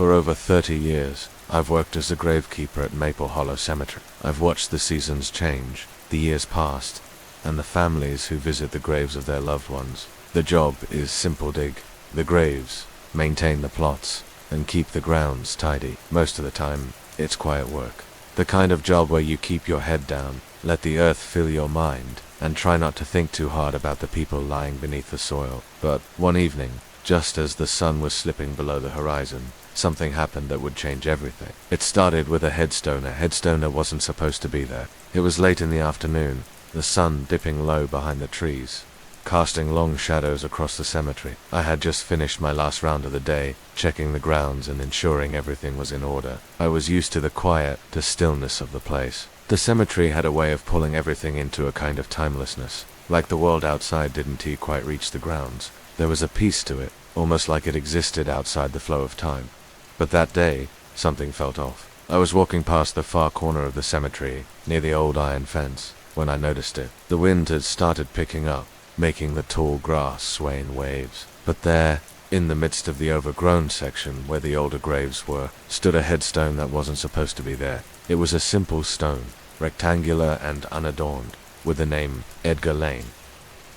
For over 30 years, I've worked as a gravekeeper at Maple Hollow Cemetery. I've watched the seasons change, the years past, and the families who visit the graves of their loved ones. The job is simple: dig the graves, maintain the plots, and keep the grounds tidy. Most of the time, it's quiet work. The kind of job where you keep your head down, let the earth fill your mind, and try not to think too hard about the people lying beneath the soil. But one evening, just as the sun was slipping below the horizon, something happened that would change everything. It started with a headstone. A headstone that wasn't supposed to be there. It was late in the afternoon, the sun dipping low behind the trees, casting long shadows across the cemetery. I had just finished my last round of the day, checking the grounds and ensuring everything was in order. I was used to the quiet, the stillness of the place. The cemetery had a way of pulling everything into a kind of timelessness. Like the world outside didn't quite reach the grounds. There was a peace to it, almost like it existed outside the flow of time. But that day, something felt off. I was walking past the far corner of the cemetery, near the old iron fence, when I noticed it. The wind had started picking up, making the tall grass sway in waves. But there, in the midst of the overgrown section where the older graves were, stood a headstone that wasn't supposed to be there. It was a simple stone, rectangular and unadorned, with the name Edgar Lane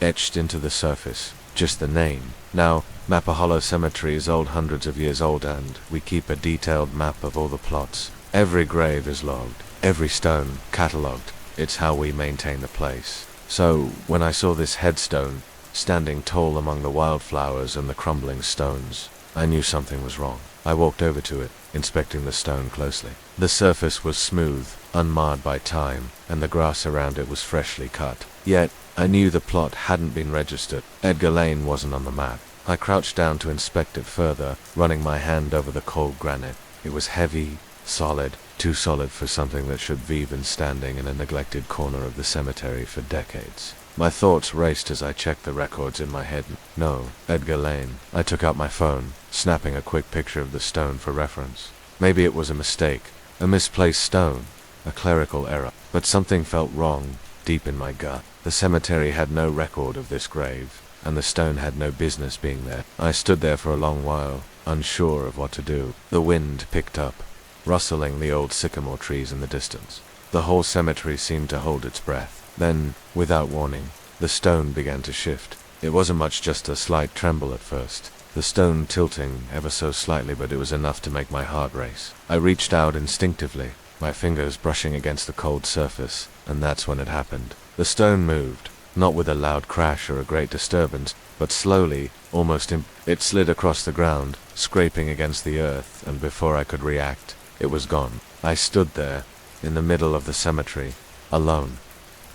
etched into the surface. Just the name. Now, Maple Hollow Cemetery is old, hundreds of years old, and we keep a detailed map of all the plots. Every grave is logged, every stone catalogued. It's how we maintain the place. So, when I saw this headstone, standing tall among the wildflowers and the crumbling stones, I knew something was wrong. I walked over to it, inspecting the stone closely. The surface was smooth, unmarred by time, and the grass around it was freshly cut. Yet, I knew the plot hadn't been registered. Edgar Lane wasn't on the map. I crouched down to inspect it further, running my hand over the cold granite. It was heavy, solid, too solid for something that should have been standing in a neglected corner of the cemetery for decades. My thoughts raced as I checked the records in my head. No, Edgar Lane. I took out my phone, snapping a quick picture of the stone for reference. Maybe it was a mistake, a misplaced stone, a clerical error. But something felt wrong, deep in my gut. The cemetery had no record of this grave, and the stone had no business being there. I stood there for a long while, unsure of what to do. The wind picked up, rustling the old sycamore trees in the distance. The whole cemetery seemed to hold its breath. Then, without warning, the stone began to shift. It wasn't much, just a slight tremble at first. The stone tilting ever so slightly, but it was enough to make my heart race. I reached out instinctively, my fingers brushing against the cold surface, and that's when it happened. The stone moved, not with a loud crash or a great disturbance, but slowly, almost it slid across the ground, scraping against the earth, and before I could react, it was gone. I stood there, in the middle of the cemetery, alone.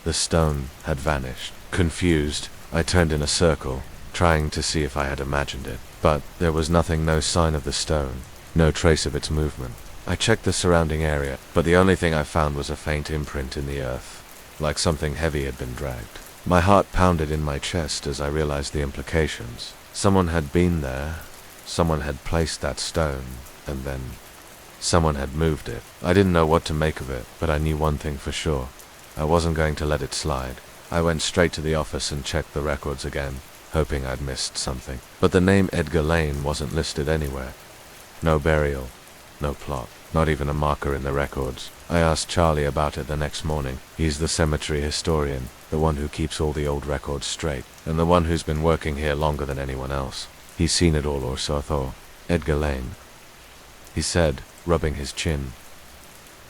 The stone had vanished. Confused, I turned in a circle, trying to see if I had imagined it. But there was nothing, no sign of the stone, no trace of its movement. I checked the surrounding area, but the only thing I found was a faint imprint in the earth, like something heavy had been dragged. My heart pounded in my chest as I realized the implications. Someone had been there, someone had placed that stone, and then someone had moved it. I didn't know what to make of it, but I knew one thing for sure. I wasn't going to let it slide. I went straight to the office and checked the records again, hoping I'd missed something. But the name Edgar Lane wasn't listed anywhere. No burial, no plot, not even a marker in the records. I asked Charlie about it the next morning. He's the cemetery historian, the one who keeps all the old records straight, and the one who's been working here longer than anyone else. He's seen it all, or so I thought. Edgar Lane, he said, rubbing his chin.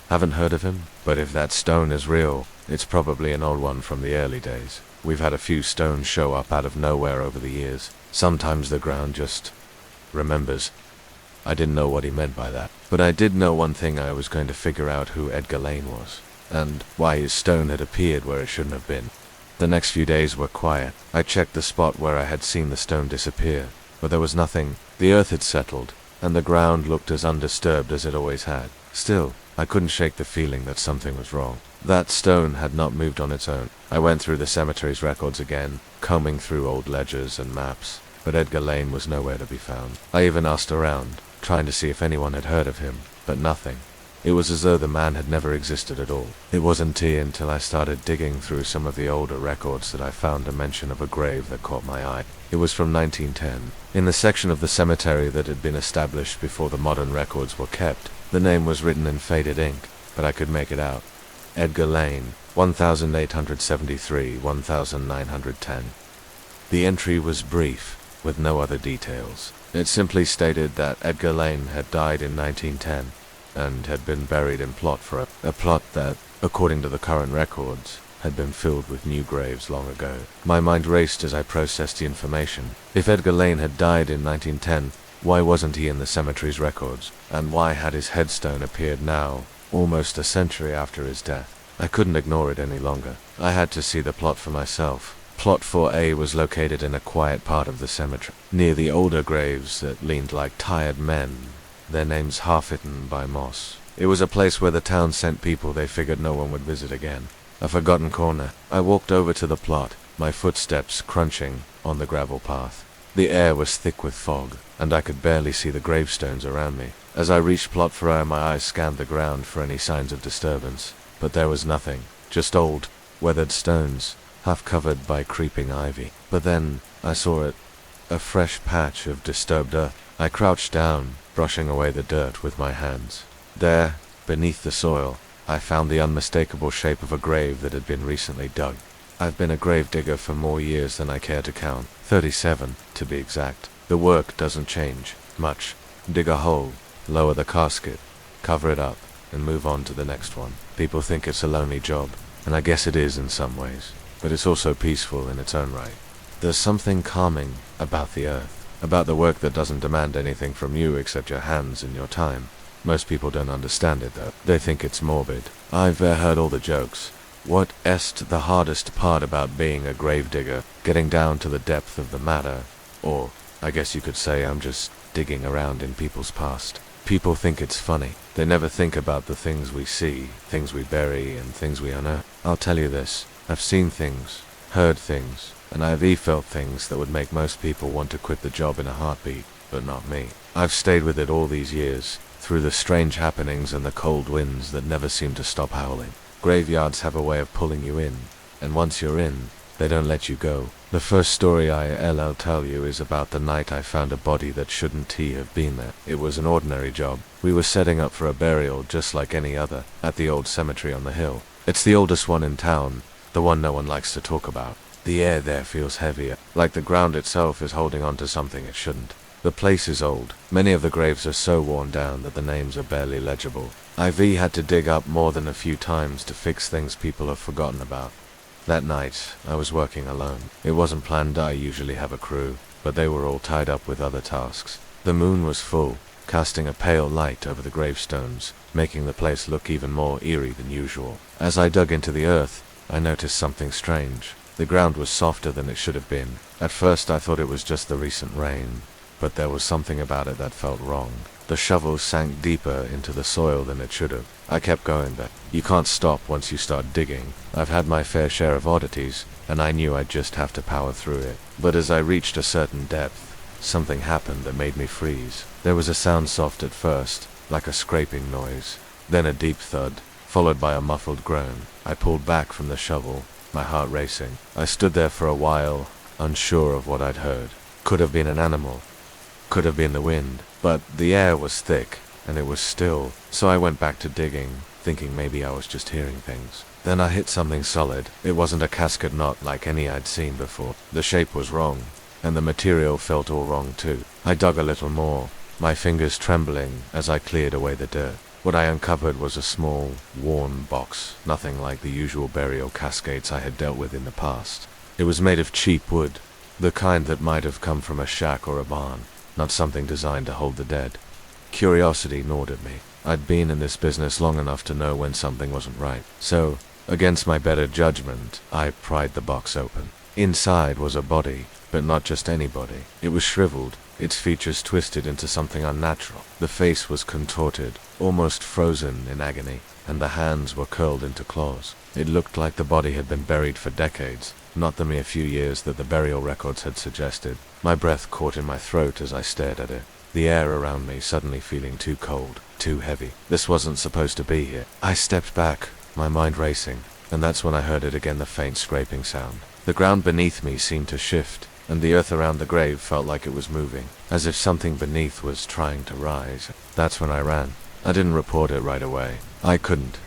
Haven't heard of him? But if that stone is real, it's probably an old one from the early days. We've had a few stones show up out of nowhere over the years. Sometimes the ground just remembers. I didn't know what he meant by that, but I did know one thing: I was going to figure out who Edgar Lane was, and why his stone had appeared where it shouldn't have been. The next few days were quiet. I checked the spot where I had seen the stone disappear, but there was nothing. The earth had settled, and the ground looked as undisturbed as it always had. Still, I couldn't shake the feeling that something was wrong. That stone had not moved on its own. I went through the cemetery's records again, combing through old ledgers and maps, but Edgar Lane was nowhere to be found. I even asked around, trying to see if anyone had heard of him, but nothing. It was as though the man had never existed at all. It wasn't until I started digging through some of the older records that I found a mention of a grave that caught my eye. It was from 1910. In the section of the cemetery that had been established before the modern records were kept, the name was written in faded ink, but I could make it out. Edgar Lane, 1873-1910. The entry was brief, with no other details. It simply stated that Edgar Lane had died in 1910 and had been buried in plot for a plot that, according to the current records, had been filled with new graves long ago. My mind raced as I processed the information. If Edgar Lane had died in 1910, why wasn't he in the cemetery's records? And why had his headstone appeared now, almost a century after his death? I couldn't ignore it any longer. I had to see the plot for myself. Plot 4A was located in a quiet part of the cemetery, near the older graves that leaned like tired men, their names half-eaten by moss. It was a place where the town sent people they figured no one would visit again. A forgotten corner. I walked over to the plot, my footsteps crunching on the gravel path. The air was thick with fog, and I could barely see the gravestones around me. As I reached plot 4A, my eyes scanned the ground for any signs of disturbance, but there was nothing, just old, weathered stones, half covered by creeping ivy. But then I saw it, a fresh patch of disturbed earth. I crouched down, brushing away the dirt with my hands. There, beneath the soil, I found the unmistakable shape of a grave that had been recently dug. I've been a grave digger for more years than I care to count, 37 to be exact. The work doesn't change much. Dig a hole, lower the casket, cover it up, and move on to the next one. People think it's a lonely job, and I guess it is in some ways, but it's also peaceful in its own right. There's something calming about the earth, about the work that doesn't demand anything from you except your hands and your time. Most people don't understand it though. They think it's morbid. I've heard all the jokes. What est the hardest part about being a gravedigger? Getting down to the depth of the matter. Or, I guess you could say I'm just digging around in people's past. People think it's funny. They never think about the things we see, things we bury, and things we unearth. I'll tell you this. I've seen things, heard things, and I've felt things that would make most people want to quit the job in a heartbeat, but not me. I've stayed with it all these years, through the strange happenings and the cold winds that never seem to stop howling. Graveyards have a way of pulling you in, and once you're in, they don't let you go. The first story I'll tell you is about the night I found a body that shouldn't have been there. It was an ordinary job. We were setting up for a burial just like any other, at the old cemetery on the hill. It's the oldest one in town, the one no one likes to talk about. The air there feels heavier, like the ground itself is holding on to something it shouldn't. The place is old. Many of the graves are so worn down that the names are barely legible. IV had to dig up more than a few times to fix things people have forgotten about. That night, I was working alone. It wasn't planned. I usually have a crew, but they were all tied up with other tasks. The moon was full, casting a pale light over the gravestones, making the place look even more eerie than usual. As I dug into the earth, I noticed something strange. The ground was softer than it should have been. At first I thought it was just the recent rain, but there was something about it that felt wrong. The shovel sank deeper into the soil than it should have. I kept going, but you can't stop once you start digging. I've had my fair share of oddities, and I knew I'd just have to power through it. But as I reached a certain depth, something happened that made me freeze. There was a sound soft at first, like a scraping noise, then a deep thud, followed by a muffled groan. I pulled back from the shovel, my heart racing. I stood there for a while, unsure of what I'd heard. Could have been an animal. Could have been the wind. But the air was thick, and it was still, so I went back to digging, thinking maybe I was just hearing things. Then I hit something solid. It wasn't a casket knot like any I'd seen before. The shape was wrong, and the material felt all wrong too. I dug a little more, my fingers trembling as I cleared away the dirt. What I uncovered was a small, worn box, nothing like the usual burial cascades I had dealt with in the past. It was made of cheap wood, the kind that might have come from a shack or a barn, not something designed to hold the dead. Curiosity gnawed at me. I'd been in this business long enough to know when something wasn't right. So, against my better judgment, I pried the box open. Inside was a body, but not just any body. It was shriveled, its features twisted into something unnatural. The face was contorted, almost frozen in agony, and the hands were curled into claws. It looked like the body had been buried for decades, not the mere few years that the burial records had suggested. My breath caught in my throat as I stared at it. the air around me suddenly feeling too cold, too heavy. This wasn't supposed to be here. I stepped back, my mind racing, and that's when I heard it again, the faint scraping sound. The ground beneath me seemed to shift, and the earth around the grave felt like it was moving, as if something beneath was trying to rise. That's when I ran. I didn't report it right away. I couldn't.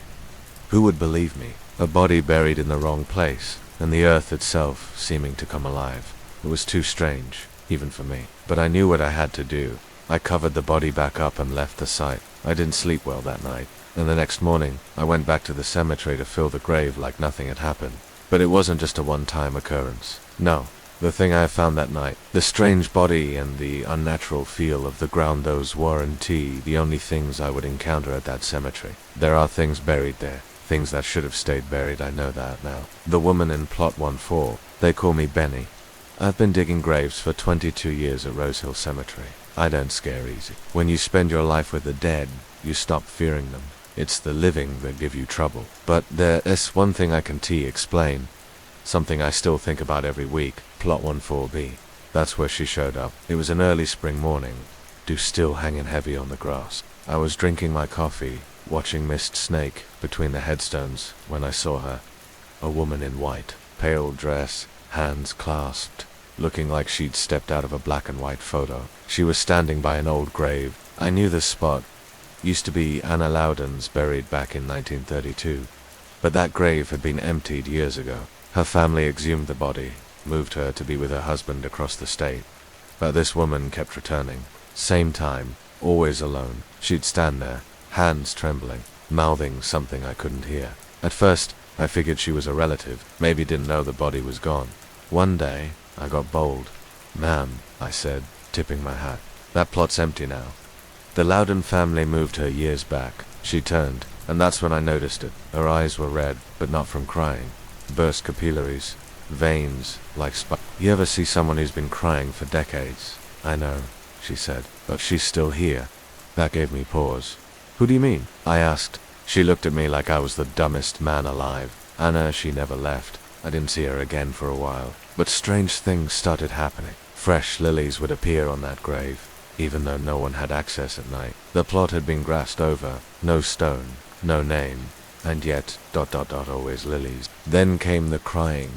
Who would believe me? A body buried in the wrong place, and the earth itself seeming to come alive. It was too strange, even for me. But I knew what I had to do. I covered the body back up and left the site. I didn't sleep well that night, and the next morning, I went back to the cemetery to fill the grave like nothing had happened. But it wasn't just a one-time occurrence. No. The thing I found that night, the strange body and the unnatural feel of the ground, those weren't the only things I would encounter at that cemetery. There are things buried there, things that should have stayed buried, I know that now. The woman in plot 1-4, they call me Benny. I've been digging graves for 22 years at Rose Hill Cemetery. I don't scare easy. When you spend your life with the dead, you stop fearing them. It's the living that give you trouble. But there's one thing I can explain. Something I still think about every week. Plot 1-4B. That's where she showed up. It was an early spring morning. Dew still hanging heavy on the grass. I was drinking my coffee, watching mist snake between the headstones when I saw her. A woman in white, pale dress, hands clasped, looking like she'd stepped out of a black and white photo. She was standing by an old grave. I knew this spot. Used to be Anna Loudon's, buried back in 1932. But that grave had been emptied years ago. Her family exhumed the body, moved her to be with her husband across the state. But this woman kept returning. Same time, always alone. She'd stand there, hands trembling, mouthing something I couldn't hear. At first, I figured she was a relative, maybe didn't know the body was gone. One day, I got bold. "Ma'am," I said, tipping my hat. "That plot's empty now. The Loudon family moved her years back." She turned, and that's when I noticed it. Her eyes were red, but not from crying. Burst capillaries, veins like You ever see someone who's been crying for decades? "I know," she said, "but she's still here." That gave me pause. "Who do you mean?" I asked. She looked at me like I was the dumbest man alive. Anna, she never left. I didn't see her again for a while. But strange things started happening. Fresh lilies would appear on that grave, even though no one had access at night. The plot had been grassed over, no stone, no name, and yet, always lilies. Then came the crying.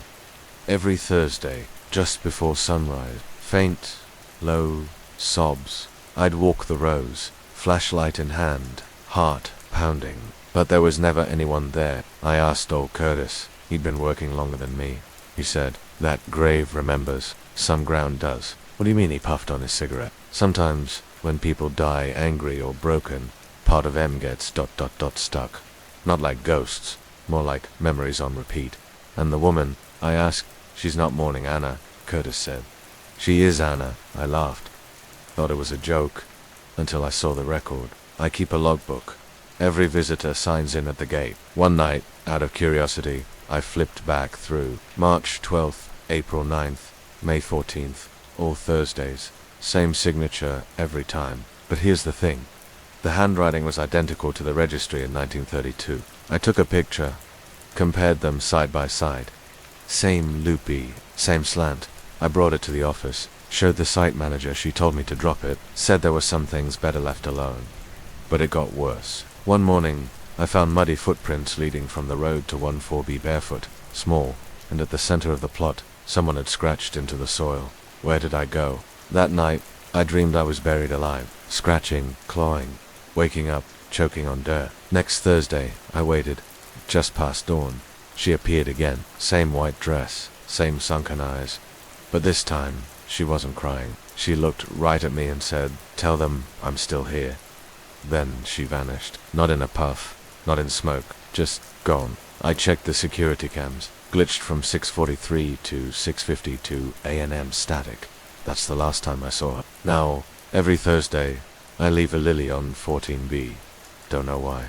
Every Thursday, just before sunrise, faint, low sobs. I'd walk the rows, flashlight in hand, heart pounding. But there was never anyone there. I asked old Curtis. He'd been working longer than me. He said, "That grave remembers. Some ground does." "What do you mean?" He puffed on his cigarette. "Sometimes, when people die angry or broken, part of them gets stuck. Not like ghosts, more like memories on repeat." "And the woman?" I asked. "She's not mourning Anna," Curtis said. "She is Anna," I laughed. Thought it was a joke, until I saw the record. I keep a logbook. Every visitor signs in at the gate. One night, out of curiosity, I flipped back through. March 12th, April 9th, May 14th, all Thursdays. Same signature every time. But here's the thing. The handwriting was identical to the registry in 1932. I took a picture, compared them side by side. Same loopy, same slant. I brought it to the office, showed the site manager. She told me to drop it, said there were some things better left alone. But it got worse. One morning, I found muddy footprints leading from the road to 1-4B barefoot, small, and at the center of the plot, someone had scratched into the soil. Where did I go? That night, I dreamed I was buried alive, scratching, clawing, waking up, choking on dirt. Next Thursday, I waited. Just past dawn, she appeared again. Same white dress, same sunken eyes. But this time, she wasn't crying. She looked right at me and said, "Tell them I'm still here." Then she vanished. Not in a puff, not in smoke, just gone. I checked the security cams. Glitched from 6:43 to 6:52 A.M. static. That's the last time I saw her. Now, every Thursday, I leave a lily on 14B. Don't know why.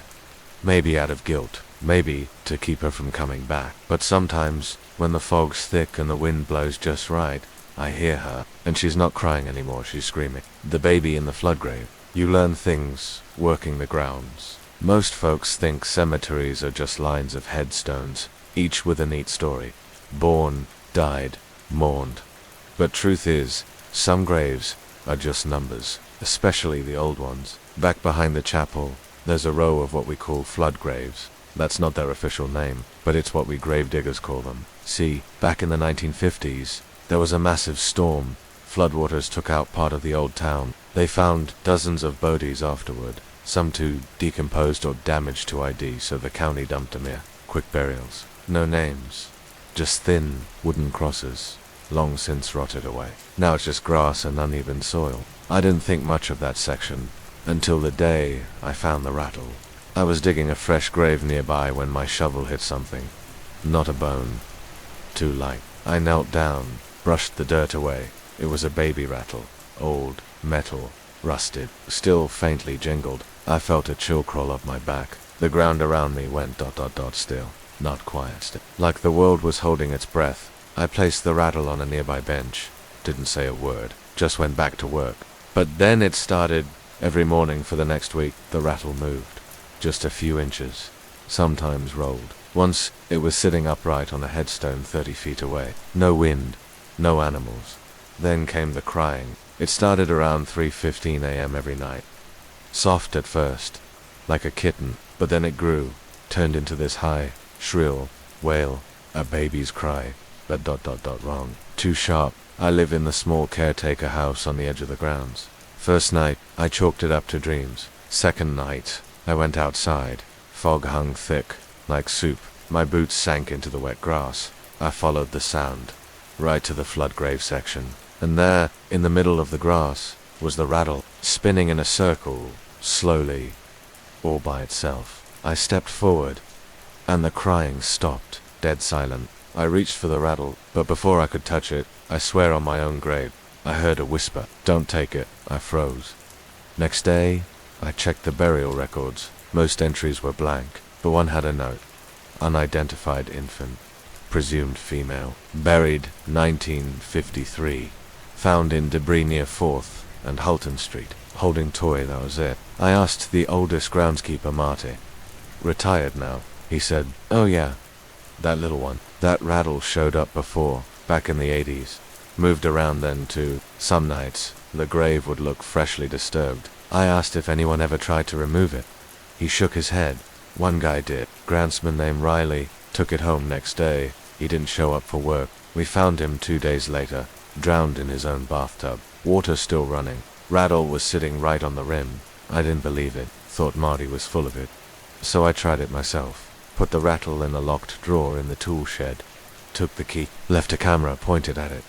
Maybe out of guilt. Maybe to keep her from coming back. But sometimes, when the fog's thick and the wind blows just right, I hear her. And she's not crying anymore, she's screaming. The baby in the flood grave. You learn things, working the grounds. Most folks think cemeteries are just lines of headstones, each with a neat story. Born, died, mourned. But truth is, some graves are just numbers. especially the old ones. Back behind the chapel, there's a row of what we call flood graves. That's not their official name, but it's what we grave diggers call them. See, back in the 1950s, there was a massive storm. Floodwaters took out part of the old town. They found dozens of bodies afterward, some too decomposed or damaged to ID, so the county dumped them here. Quick burials. No names. Just thin wooden crosses, long since rotted away. Now it's just grass and uneven soil. I didn't think much of that section until the day I found the rattle. I was digging a fresh grave nearby when my shovel hit something. Not a bone. Too light. I knelt down, brushed the dirt away. It was a baby rattle. Old, metal, rusted, still faintly jingled. I felt a chill crawl up my back. The ground around me went ... still. Not quiet still. Like the world was holding its breath. I placed the rattle on a nearby bench. Didn't say a word. Just went back to work. But then it started. Every morning for the next week, the rattle moved. Just a few inches. Sometimes rolled. Once, it was sitting upright on a headstone 30 feet away. No wind. No animals. Then came the crying. It started around 3:15 a.m. every night. Soft at first, like a kitten, but then it grew, turned into this high, shrill wail, a baby's cry, but ... wrong. Too sharp. I live in the small caretaker house on the edge of the grounds. First night, I chalked it up to dreams. Second night, I went outside. Fog hung thick, like soup. My boots sank into the wet grass. I followed the sound, right to the flood grave section. And there, in the middle of the grass, was the rattle, spinning in a circle, slowly, all by itself. I stepped forward, and the crying stopped, dead silent. I reached for the rattle, but before I could touch it, I swear on my own grave, I heard a whisper, "Don't take it." I froze. Next day, I checked the burial records. Most entries were blank, but one had a note. Unidentified infant, presumed female, buried 1953, found in debris near 4th and Hulton Street, holding toy, that was it. I asked the oldest groundskeeper, Marty. Retired now. He said, "Oh yeah, that little one. That rattle showed up before, back in the 80s. Moved around then too. Some nights, the grave would look freshly disturbed. I asked if anyone ever tried to remove it. He shook his head. One guy did. Groundsman named Riley took it home next day. He didn't show up for work. We found him 2 days later, drowned in his own bathtub. Water still running. Rattle was sitting right on the rim. I didn't believe it. Thought Marty was full of it. So I tried it myself. Put the rattle in a locked drawer in the tool shed. Took the key. Left a camera pointed at it.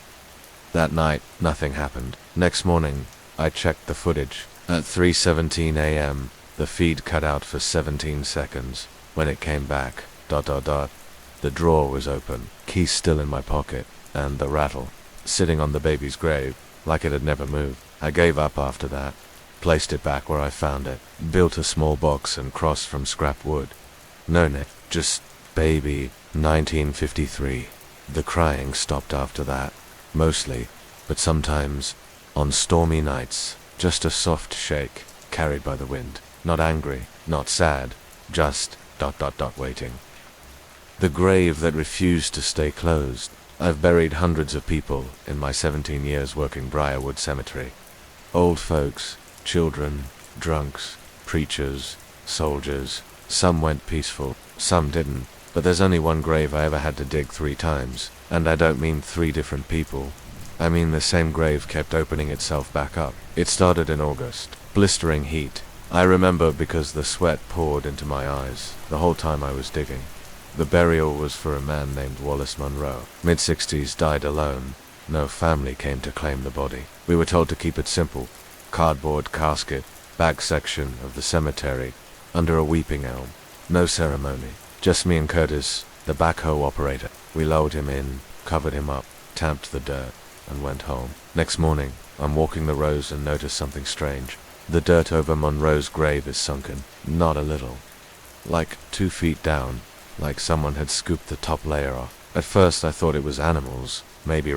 That night, nothing happened. Next morning, I checked the footage. At 3:17 a.m., the feed cut out for 17 seconds. When it came back, ... the drawer was open, key still in my pocket, and the rattle, sitting on the baby's grave, like it had never moved. I gave up after that. Placed it back where I found it. Built a small box and cross from scrap wood. No name, just baby 1953. The crying stopped after that. Mostly, but sometimes, on stormy nights, just a soft shake, carried by the wind. Not angry, not sad, just ... waiting. The grave that refused to stay closed. I've buried hundreds of people in my 17 years working Briarwood Cemetery. Old folks, children, drunks, preachers, soldiers. Some went peaceful, some didn't. But there's only one grave I ever had to dig 3 times. And I don't mean 3 different people. I mean the same grave kept opening itself back up. It started in August. Blistering heat. I remember because the sweat poured into my eyes the whole time I was digging. The burial was for a man named Wallace Monroe. Mid-60s, died alone. No family came to claim the body. We were told to keep it simple. Cardboard casket, back section of the cemetery, under a weeping elm. No ceremony. Just me and Curtis, the backhoe operator. We lowered him in, covered him up, tamped the dirt, and went home. Next morning, I'm walking the rows and notice something strange. The dirt over Monroe's grave is sunken. Not a little. Like 2 feet down, like someone had scooped the top layer off. At first I thought it was animals, maybe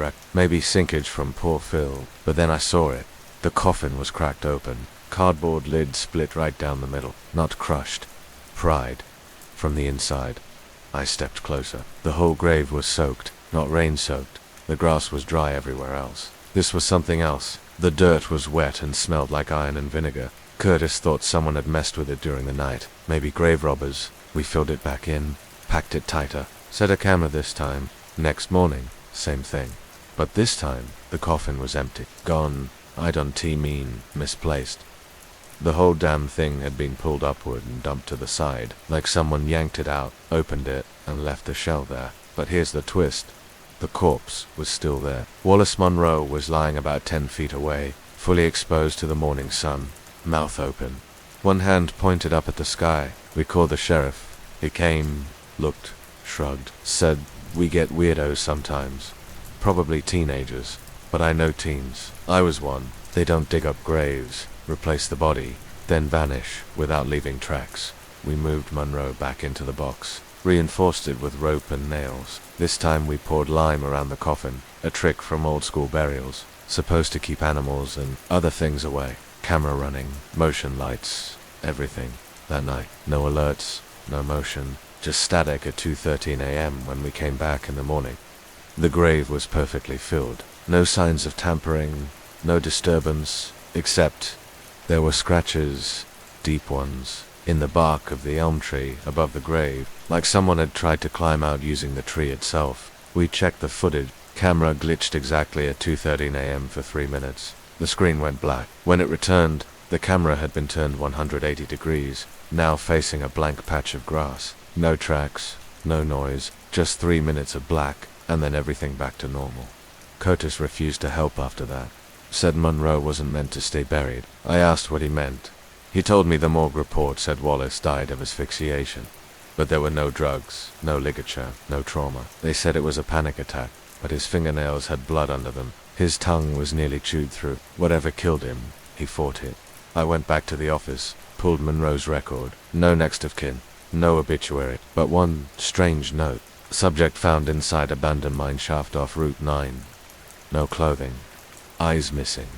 sinkage from poor Phil, but then I saw it. The coffin was cracked open. Cardboard lid split right down the middle. Not crushed. Pried. From the inside. I stepped closer. The whole grave was soaked, not rain-soaked. The grass was dry everywhere else. This was something else. The dirt was wet and smelled like iron and vinegar. Curtis thought someone had messed with it during the night. Maybe grave robbers. We filled it back in, packed it tighter, set a camera this time. Next morning, same thing. But this time, the coffin was empty. Gone. I don't mean misplaced. The whole damn thing had been pulled upward and dumped to the side, like someone yanked it out, opened it, and left the shell there. But here's the twist. The corpse was still there. Wallace Monroe was lying about 10 feet away, fully exposed to the morning sun, mouth open. One hand pointed up at the sky. We called the sheriff. He came, looked, shrugged, said, "We get weirdos sometimes. Probably teenagers. But I know teens. I was one. They don't dig up graves, replace the body, then vanish without leaving tracks." We moved Monroe back into the box, reinforced it with rope and nails. This time we poured lime around the coffin, a trick from old school burials, supposed to keep animals and other things away. Camera running, motion lights, everything. That night, no alerts, no motion, just static at 2:13 a.m. when we came back in the morning. The grave was perfectly filled. No signs of tampering, no disturbance, except there were scratches, deep ones, in the bark of the elm tree above the grave, like someone had tried to climb out using the tree itself. We checked the footage. Camera glitched exactly at 2:13 a.m. for 3 minutes. The screen went black. When it returned, the camera had been turned 180 degrees, now facing a blank patch of grass. No tracks, no noise, just 3 minutes of black, and then everything back to normal. Curtis refused to help after that. Said Monroe wasn't meant to stay buried. I asked what he meant. He told me the morgue report said Wallace died of asphyxiation. But there were no drugs, no ligature, no trauma. They said it was a panic attack, but his fingernails had blood under them. His tongue was nearly chewed through. Whatever killed him, he fought it. I went back to the office, pulled Monroe's record. No next of kin, no obituary, but one strange note. Subject found inside abandoned mine shaft off Route 9. No clothing. Eyes missing.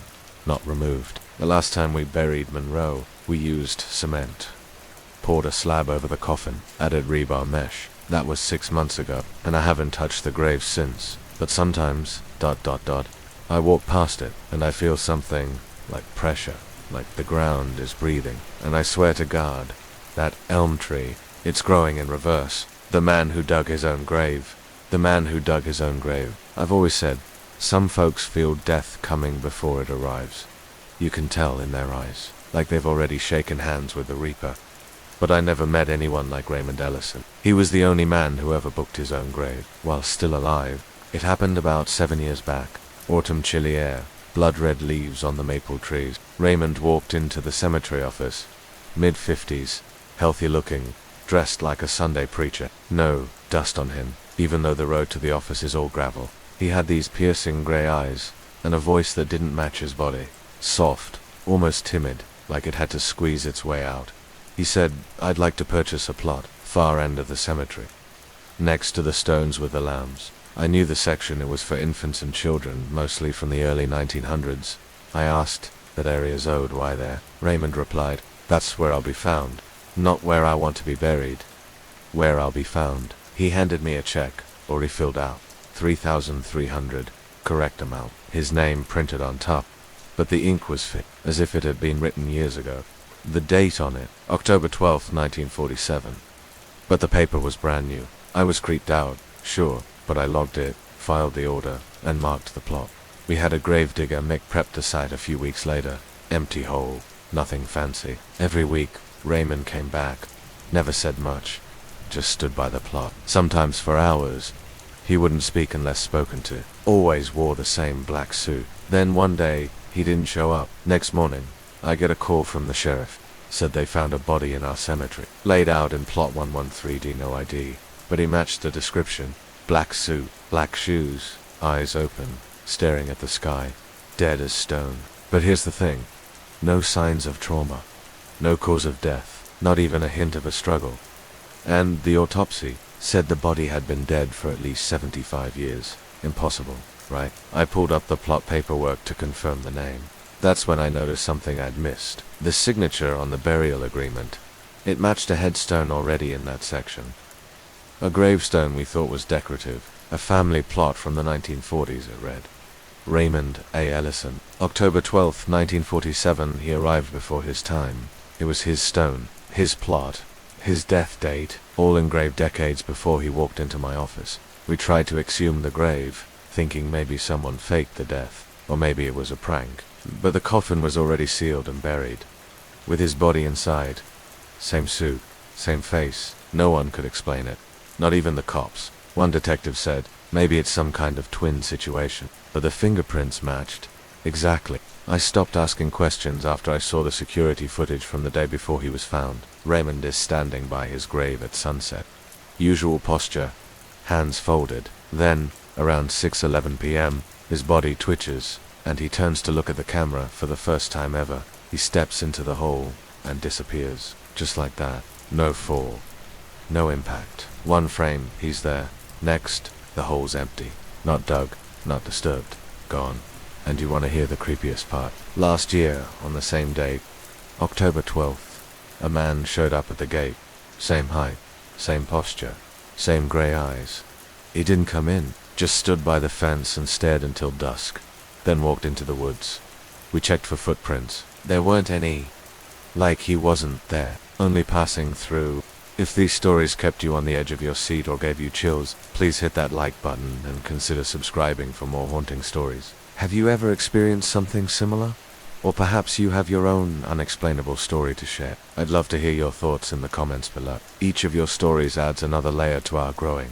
Not removed. The last time we buried Monroe, we used cement. Poured a slab over the coffin, added rebar mesh. That was 6 months ago, and I haven't touched the grave since. But sometimes, I walk past it, and I feel something like pressure, like the ground is breathing. And I swear to God, that elm tree, it's growing in reverse. The man who dug his own grave. The man who dug his own grave. I've always said, some folks feel death coming before it arrives. You can tell in their eyes, like they've already shaken hands with the Reaper. But I never met anyone like Raymond Ellison. He was the only man who ever booked his own grave, while still alive. It happened about 7 years back. Autumn chilly air, blood-red leaves on the maple trees. Raymond walked into the cemetery office. Mid-50s, healthy-looking, dressed like a Sunday preacher. No dust on him, even though the road to the office is all gravel. He had these piercing grey eyes, and a voice that didn't match his body. Soft, almost timid, like it had to squeeze its way out. He said, "I'd like to purchase a plot, far end of the cemetery, next to the stones with the lambs." I knew the section. It was for infants and children, mostly from the early 1900s. I asked, "That area's owed, why there?" Raymond replied, "That's where I'll be found. Not where I want to be buried. Where I'll be found." He handed me a check, already filled out. 3,300, correct amount. His name printed on top. But the ink was fit, as if it had been written years ago. The date on it, October 12th, 1947. But the paper was brand new. I was creeped out, sure, but I logged it, filed the order, and marked the plot. We had a gravedigger prep the site a few weeks later. Empty hole, nothing fancy. Every week, Raymond came back. Never said much. Just stood by the plot. Sometimes for hours. He wouldn't speak unless spoken to. Always wore the same black suit. Then one day, he didn't show up. Next morning, I get a call from the sheriff. Said they found a body in our cemetery. Laid out in plot 113D, no ID. But he matched the description. Black suit, black shoes, eyes open, staring at the sky. Dead as stone. But here's the thing. No signs of trauma. No cause of death. Not even a hint of a struggle. And the autopsy said the body had been dead for at least 75 years. Impossible, right? I pulled up the plot paperwork to confirm the name. That's when I noticed something I'd missed. The signature on the burial agreement. It matched a headstone already in that section. A gravestone we thought was decorative. A family plot from the 1940s, it read. Raymond A. Ellison. October 12th, 1947, he arrived before his time. It was his stone, his plot, his death date, all engraved decades before he walked into my office. We tried to exhume the grave, thinking maybe someone faked the death, or maybe it was a prank. But the coffin was already sealed and buried, with his body inside. Same suit, same face. No one could explain it, not even the cops. One detective said, maybe it's some kind of twin situation, but the fingerprints matched. Exactly. I stopped asking questions after I saw the security footage from the day before he was found. Raymond is standing by his grave at sunset. Usual posture, hands folded. Then, around 6:11 p.m., his body twitches, and he turns to look at the camera for the first time ever. He steps into the hole and disappears. Just like that. No fall. No impact. One frame, he's there. Next, the hole's empty. Not dug, not disturbed. Gone. And you want to hear the creepiest part? Last year, on the same date, October 12th, a man showed up at the gate. Same height, same posture, same grey eyes. He didn't come in, just stood by the fence and stared until dusk, then walked into the woods. We checked for footprints. There weren't any. Like he wasn't there, only passing through. If these stories kept you on the edge of your seat or gave you chills, please hit that like button and consider subscribing for more haunting stories. Have you ever experienced something similar? Or perhaps you have your own unexplainable story to share. I'd love to hear your thoughts in the comments below. Each of your stories adds another layer to our growing,